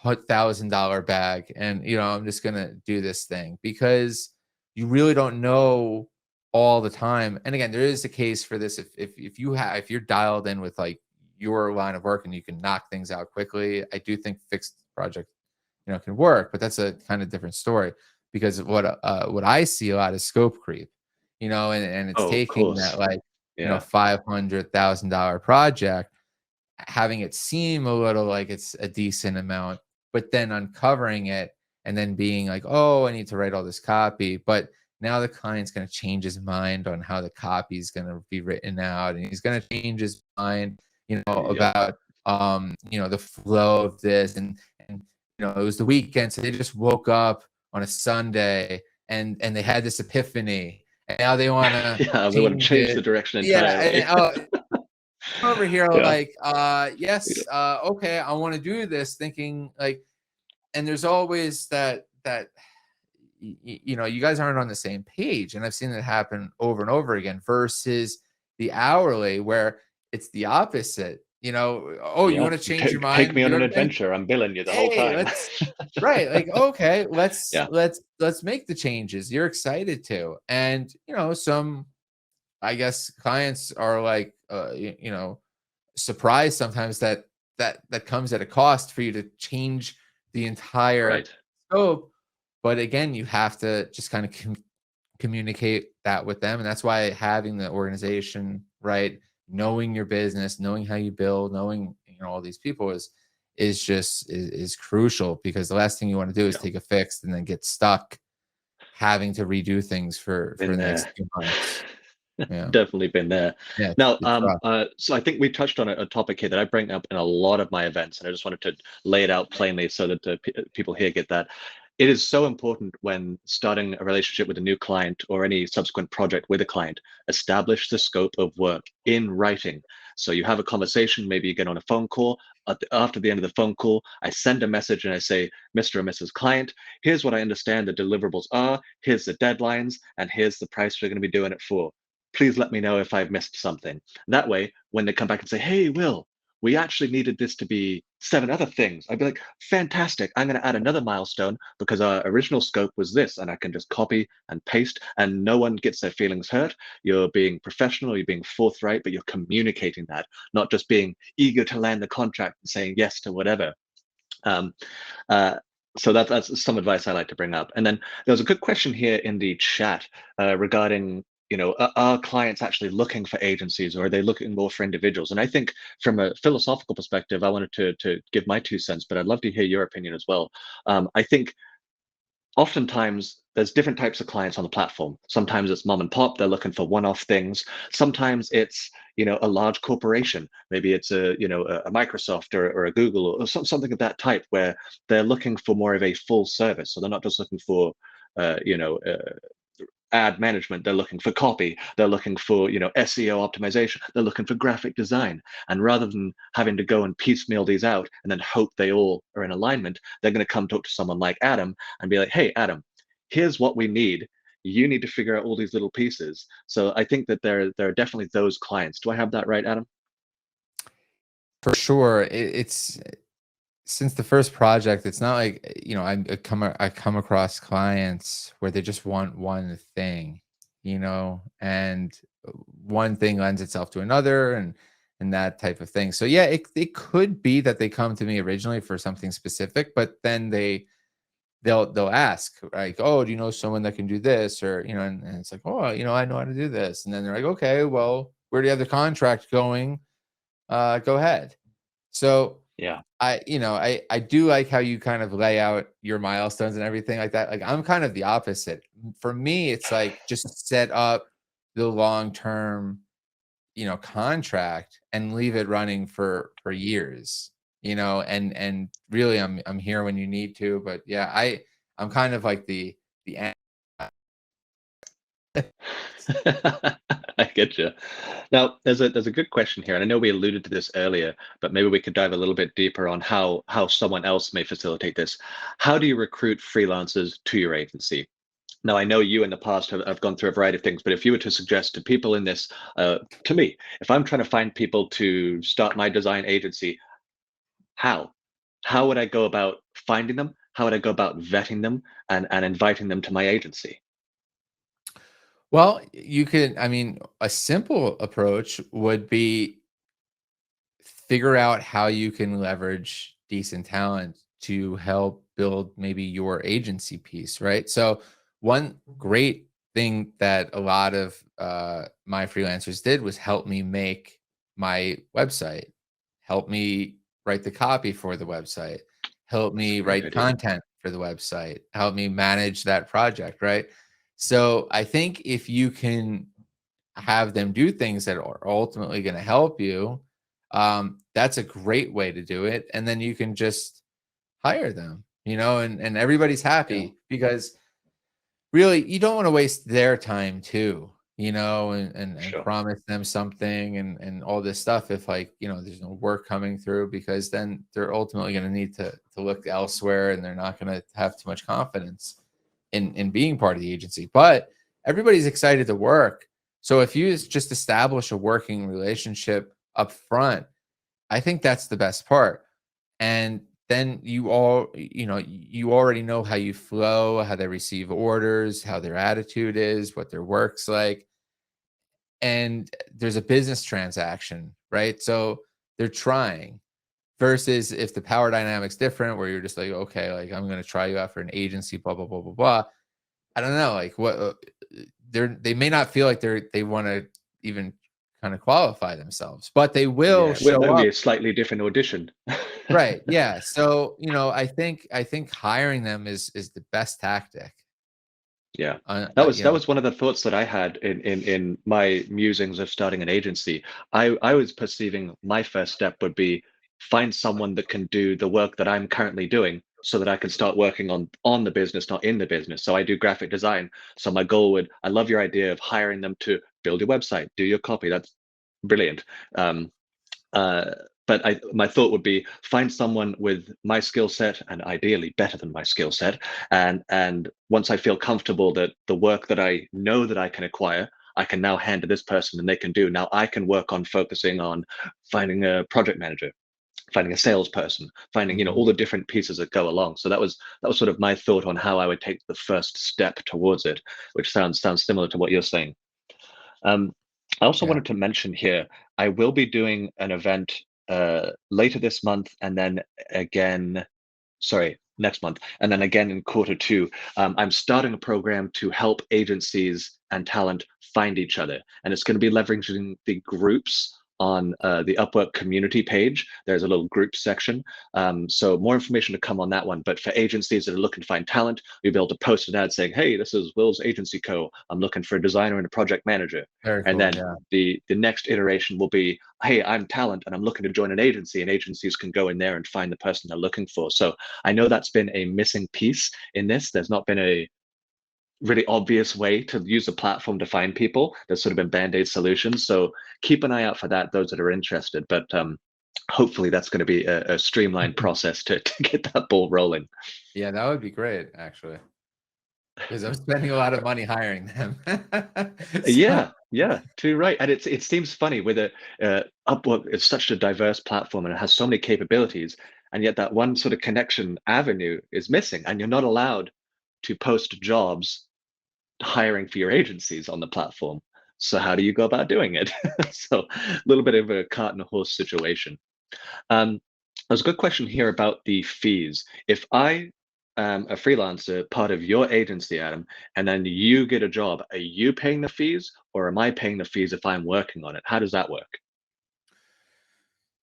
$1,000 bag, and I'm just going to do this thing, because you really don't know all the time. And again, there is a case for this if you're dialed in with, like, your line of work and you can knock things out quickly. I do think fixed project can work, but that's a kind of different story, because what I see a lot is scope creep, and it's Oh, of taking that, course. like, Yeah. $500,000 project, having it seem a little like it's a decent amount, but then uncovering it and then being like, "Oh, I need to write all this copy." But now the client's going to change his mind on how the copy is going to be written out, and he's going to change his mind, Yep. about the flow of this, and it was the weekend, so they just woke up on a Sunday, and they had this epiphany, and now they want to Yeah, they want to change change the it. direction Yeah, and entirely. over here Yeah. like, yes, okay, I want to do this, thinking like, and there's always that you guys aren't on the same page, and I've seen it happen over and over again, versus the hourly, where it's the opposite. Oh, you want Yeah. to change your Take mind, me on do an everything. adventure. I'm billing you the whole Hey, time. let's right, like, okay, let's Yeah. let's make the changes. You're excited to, and some, I guess, clients are like, surprised sometimes that comes at a cost for you to change the entire Right. scope. But again, you have to just kind of communicate that with them, and that's why having the organization, right, knowing your business, knowing how you build, knowing all these people is crucial, because the last thing you want to do is Yeah. take a fix and then get stuck having to redo things for Been the next there. 2 months. Yeah. Definitely been there. Yeah. Now, It's rough. so I think we touched on a topic here that I bring up in a lot of my events, and I just wanted to lay it out plainly so that the people here get that. It is so important when starting a relationship with a new client or any subsequent project with a client, establish the scope of work in writing. So you have a conversation, maybe you get on a phone call. After the end of the phone call, I send a message and I say, Mr. and Mrs. Client, here's what I understand the deliverables are, here's the deadlines, and here's the price we're going to be doing it for. Please let me know if I've missed something. That way, when they come back and say, hey, Will, we actually needed this to be 7 other things, I'd be like, fantastic. I'm going to add another milestone because our original scope was this, and I can just copy and paste, and no one gets their feelings hurt. You're being professional, you're being forthright, but you're communicating that, not just being eager to land the contract and saying yes to whatever. Um, uh, so that's some advice I like to bring up. And then there was a good question here in the chat regarding, are clients actually looking for agencies, or are they looking more for individuals? And I think from a philosophical perspective, I wanted to give my 2 cents, but I'd love to hear your opinion as well. I think oftentimes there's different types of clients on the platform. Sometimes it's mom and pop, they're looking for one-off things. Sometimes it's a large corporation, maybe it's a Microsoft or a Google or something of that type, where they're looking for more of a full service. So they're not just looking for uh, you know uh, ad management, they're looking for copy, they're looking for SEO optimization, they're looking for graphic design. And rather than having to go and piecemeal these out and then hope they all are in alignment, they're going to come talk to someone like Adam and be like, hey, Adam, here's what we need, you need to figure out all these little pieces. So I think that there are definitely those clients. Do I have that right, Adam? For sure. It's since the first project, it's not like, I come across clients where they just want one thing, and one thing lends itself to another, and that type of thing. So yeah, it could be that they come to me originally for something specific, but then they'll ask like, oh, do you know someone that can do this? Or, and it's like, oh, I know how to do this. And then they're like, okay, well, where do you have the contract going? Go ahead. So Yeah. I do like how you kind of lay out your milestones and everything like that. Like, I'm kind of the opposite. For me, it's like just set up the long-term, contract and leave it running for years, and really I'm here when you need to. But yeah, I'm kind of like the an- I get you. Now, there's a good question here, and I know we alluded to this earlier, but maybe we could dive a little bit deeper on how someone else may facilitate this. How do you recruit freelancers to your agency? Now, I know you in the past have gone through a variety of things, but if you were to suggest to people in this, to me, if I'm trying to find people to start my design agency, how? How would I go about finding them? How would I go about vetting them and inviting them to my agency? well, you could, I mean, a simple approach would be figure out how you can leverage decent talent to help build maybe your agency piece, right? So one great thing that a lot of my freelancers did was help me make my website, help me write the copy for the website, help That's a me great write idea. content for the website, help me manage that project, right? So I think if you can have them do things that are ultimately going to help you, that's a great way to do it. And then you can just hire them, and everybody's Yeah, happy, because really you don't want to waste their time too, and sure. promise them something and all this stuff if, like, there's no work coming through, because then they're ultimately going to need to look elsewhere, and they're not going to have too much confidence in being part of the agency. But everybody's excited to work. So if you just establish a working relationship up front, I think that's the best part. And then you already know how you flow, how they receive orders, how their attitude is, what their work's like. And there's a business transaction, right? So they're trying, versus if the power dynamic's different, where you're just like, okay, like, I'm going to try you out for an agency, blah, blah, blah, blah, blah. I don't know, like, what they may not feel like they want to even kind of qualify themselves, but they will Yeah, well, show that would be up. a slightly different audition. Right. Yeah. So, I think hiring them is the best tactic. Yeah. Uh, That uh, was you that know, was one of the thoughts that I had in my musings of starting an agency. I was perceiving my first step would be find someone that can do the work that I'm currently doing so that I can start working on the business, not in the business. So I do graphic design. So my goal would, I love your idea of hiring them to build your website, do your copy. That's brilliant. Um, uh, but my thought would be find someone with my skill set and ideally better than my skill set. And once I feel comfortable that the work that I know that I can acquire, I can now hand to this person and they can do. Now I can work on focusing on finding a project manager, finding a salesperson, finding, mhm. all the different pieces that go along. So that was sort of my thought on how I would take the first step towards it, which sounds similar to what you're saying. Um, I also Yeah, wanted to mention here, I will be doing an event later this month and then again, sorry, next month, and then again in quarter two. I'm starting a program to help agencies and talent find each other. And it's going to be leveraging the groups on the Upwork community page. There's a little group section. So more information to come on that one. But for agencies that are looking to find talent, you'll be able to post an ad saying, hey, this is Will's Agency Co. I'm looking for a designer and a project manager. very And cool. then Yeah. the next iteration will be, hey, I'm talent and I'm looking to join an agency, and agencies can go in there and find the person they're looking for. So I know that's been a missing piece in this. There's not been a really obvious way to use the platform to find people. There's sort of been band-aid solutions. So keep an eye out for that, those that are interested. But hopefully that's going to be a streamlined process to get that ball rolling. Yeah, that would be great, actually, because I'm spending a lot of money hiring them. So, Yeah, yeah, too right. And it seems funny with a Upwork is such a diverse platform and it has so many capabilities, and yet that one sort of connection avenue is missing, and you're not allowed to post jobs hiring for your agencies on the platform. So how do you go about doing it? So a little bit of a cart and a horse situation. There's a good question here about the fees. If I am a freelancer, part of your agency, Adam, and then you get a job, are you paying the fees or am I paying the fees if I'm working on it? How does that work?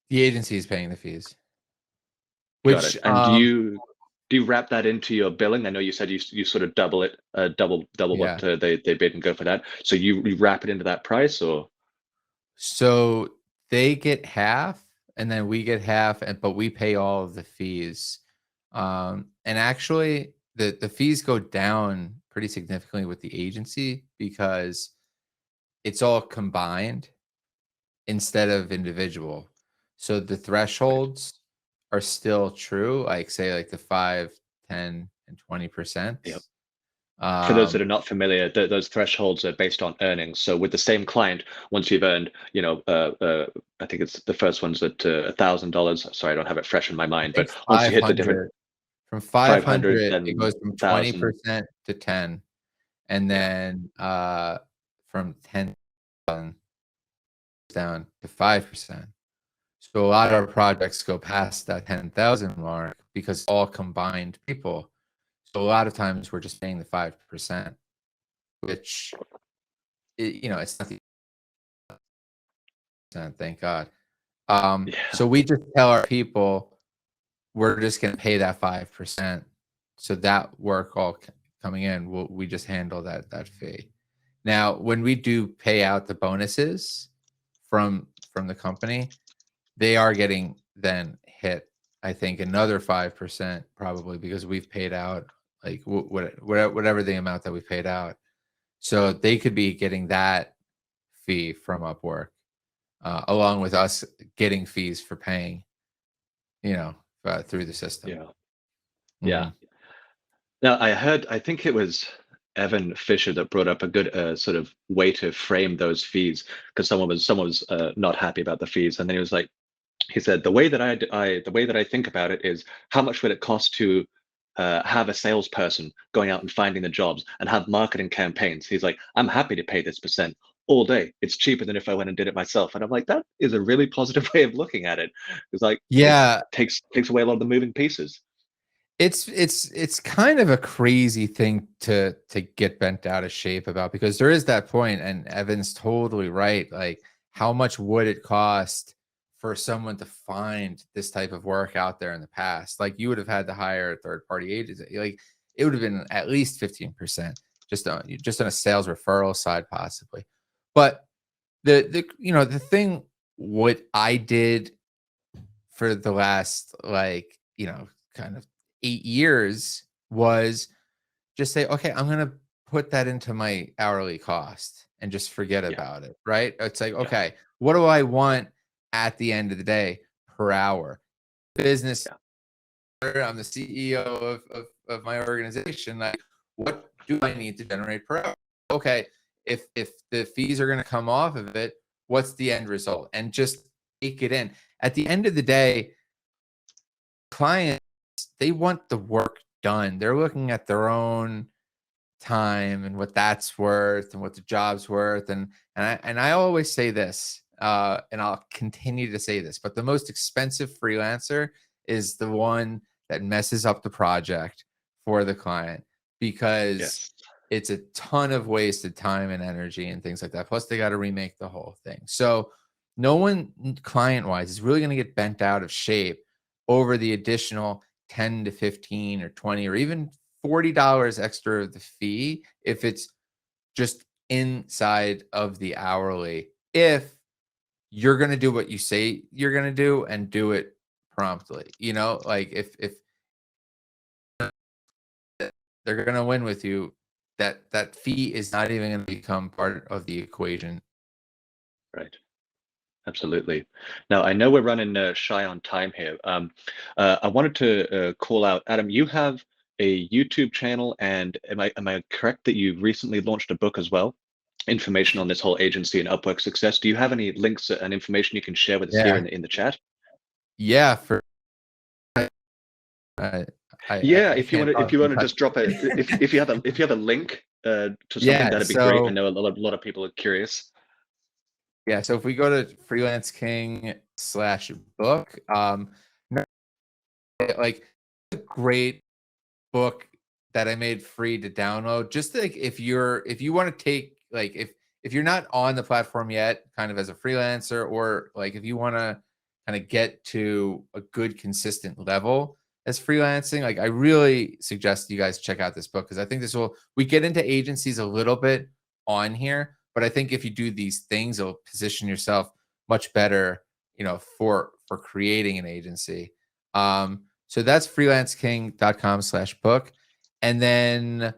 the agency is paying the fees, Got which, it. And do you wrap that into your billing? I know you said you sort of double it, double yeah. what they bid and go for that. So you wrap it into that price, or So they get half and then we get half, and but we pay all of the fees. And actually the fees go down pretty significantly with the agency because it's all combined instead of individual. So the right? thresholds are still true, like say like the 5, 10, and 20%. Yeah. For those that Um, are not familiar, those thresholds are based on earnings. So with the same client, once you've earned, I think it's the first one's at $1,000. Sorry, I don't have it fresh in my I mind, think but once you hit the different 500, from 500, 500, it then goes from 1,000. 20% to 10, and Yeah, then, from 10 down to 5%. So a lot of our projects go past that 10,000 mark because all combined people. So a lot of times we're just paying the 5%, which it's not the percent, thank God. yeah, So we just tell our people we're just gonna pay that 5%. So that work all coming in, we just handle that fee. Now, when we do pay out the bonuses from the company, they are getting then hit, I think, another 5% probably because we've paid out like whatever the amount that we paid out. So they could be getting that fee from Upwork, along with us getting fees for paying, you know, through the system. yeah, yeah. Mhm. Now, I think it was Evan Fisher that brought up a good sort of way to frame those fees, because someone was not happy about the fees, and then he said the way that the way that I think about it is how much would it cost to have a salesperson going out and finding the jobs and have marketing campaigns. He's like, I'm happy to pay this percent all day. It's cheaper than if I went and did it myself. And I'm like, that is a really positive way of looking at it. It's like it Yeah, takes away a lot of the moving pieces. it's kind of a crazy thing to get bent out of shape about because there is that point, and Evan's totally right. Like, how much would it cost for someone to find this type of work out there in the past? Like, you would have had to hire a third party agency. Like, it would have been at least 15%. just on a sales referral side possibly. But the thing what I did for the last like kind of 8 years was just say, okay, I'm gonna put that into my hourly cost and just forget Yeah. about it, right? It's like, Yeah. okay, what do I want at the end of the day per hour? Business, Yeah. I'm the CEO of my organization. Like, what do I need to generate per hour? Okay, if the fees are gonna come off of it, what's the end result? And just take it in. At the end of the day, clients, they want the work done. They're looking at their own time and what that's worth and what the job's worth. And I always say this, and I'll continue to say this, but the most expensive freelancer is the one that messes up the project for the client, because Yes. it's a ton of wasted time and energy and things like that. Plus, they got to remake the whole thing. So, no one client wise is really going to get bent out of shape over the additional 10 to 15 or 20 or even $40 extra of the fee if it's just inside of the hourly. If you're going to do what you say you're going to do and do it promptly, like if they're going to win with you, that fee is not even going to become part of the equation. Right. Absolutely. Now, I know we're running shy on time here. I wanted to call out, Adam, you have a YouTube channel, and am I correct that you recently launched a book as well? Information on this whole agency and Upwork success. Do you have any links and information you can share with us here Yeah. in the chat? Yeah. For I, Yeah, I can't if talk you want to because just drop a if you have a link to something, yeah. that'd be great. I So know a lot of people are curious. yeah. So if we go to Freelance King slash book, no, like a great book that I made free to download. Just like if you want to take like if you're not on the platform yet, kind of as a freelancer, or like if you want to kind of get to a good consistent level as freelancing, like I really suggest you guys check out this book, because I think we get into agencies a little bit on here, but I think if you do these things, it'll position yourself much better, for creating an agency. So that's freelanceking.com/book. And then,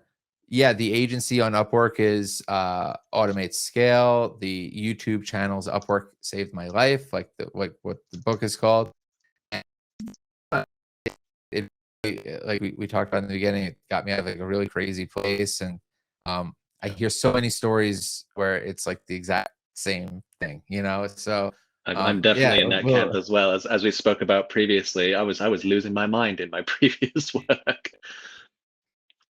yeah, the agency on Upwork is Automate Scale. The YouTube channels Upwork Saved My Life, like what the book is called. And like we talked about in the beginning, it got me out of like a really crazy place. And I hear so many stories where it's like the exact same thing, So I'm yeah, definitely in that camp as well. As we spoke about previously, I was losing my mind in my previous work.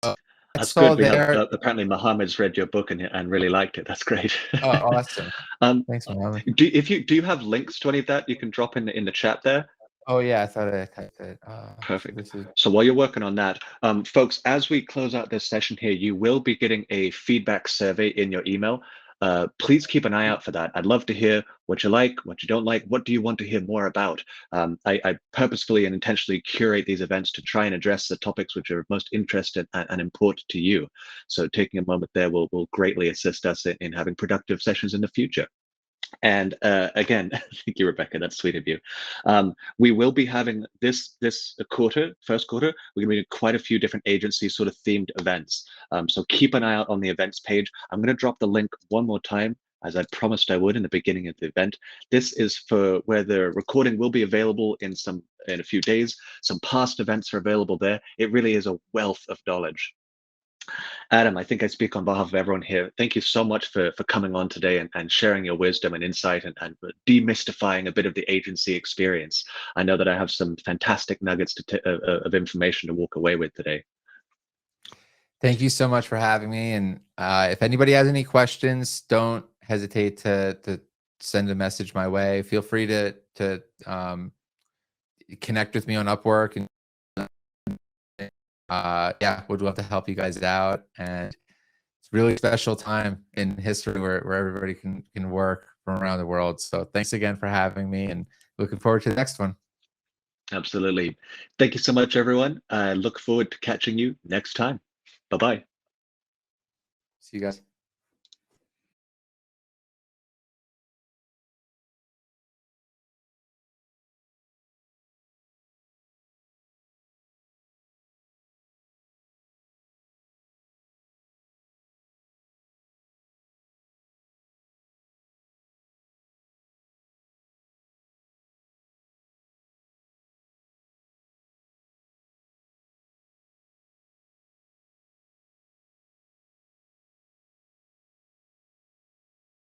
That's that's good. all We have there. apparently Mohammed's read your book and really liked it. That's great. Oh, awesome. Um, Thanks, Mohammed. do you have links to any of that you can drop in the chat there? Oh yeah, I thought I typed it. So Perfect. this is So while you're working on that, folks, as we close out this session here, you will be getting a feedback survey in your email. Please keep an eye out for that. I'd love to hear what you like, what you don't like, what do you want to hear more about. I purposefully and intentionally curate these events to try and address the topics which are most interested and important to you. So taking a moment there will greatly assist us in having productive sessions in the future. And again, thank you, Rebecca. That's sweet of you. We will be having this quarter, first quarter. We're going to be doing quite a few different agency sort of themed events. So keep an eye out on the events page. I'm going to drop the link one more time, as I promised I would in the beginning of the event. This is for where the recording will be available in a few days. Some past events are available there. It really is a wealth of knowledge. Adam, I think I speak on behalf of everyone here. Thank you so much for coming on today and sharing your wisdom and insight and demystifying a bit of the agency experience. I know that I have some fantastic nuggets of information to walk away with today. Thank you so much for having me. And if anybody has any questions, don't hesitate to send a message my way. Feel free to connect with me on Upwork, and yeah, would love to help you guys out. And it's a really special time in history where everybody can work from around the world. So thanks again for having me, and looking forward to the next one. Absolutely. Thank you so much, everyone. I look forward to catching you next time. Bye-bye. See you guys.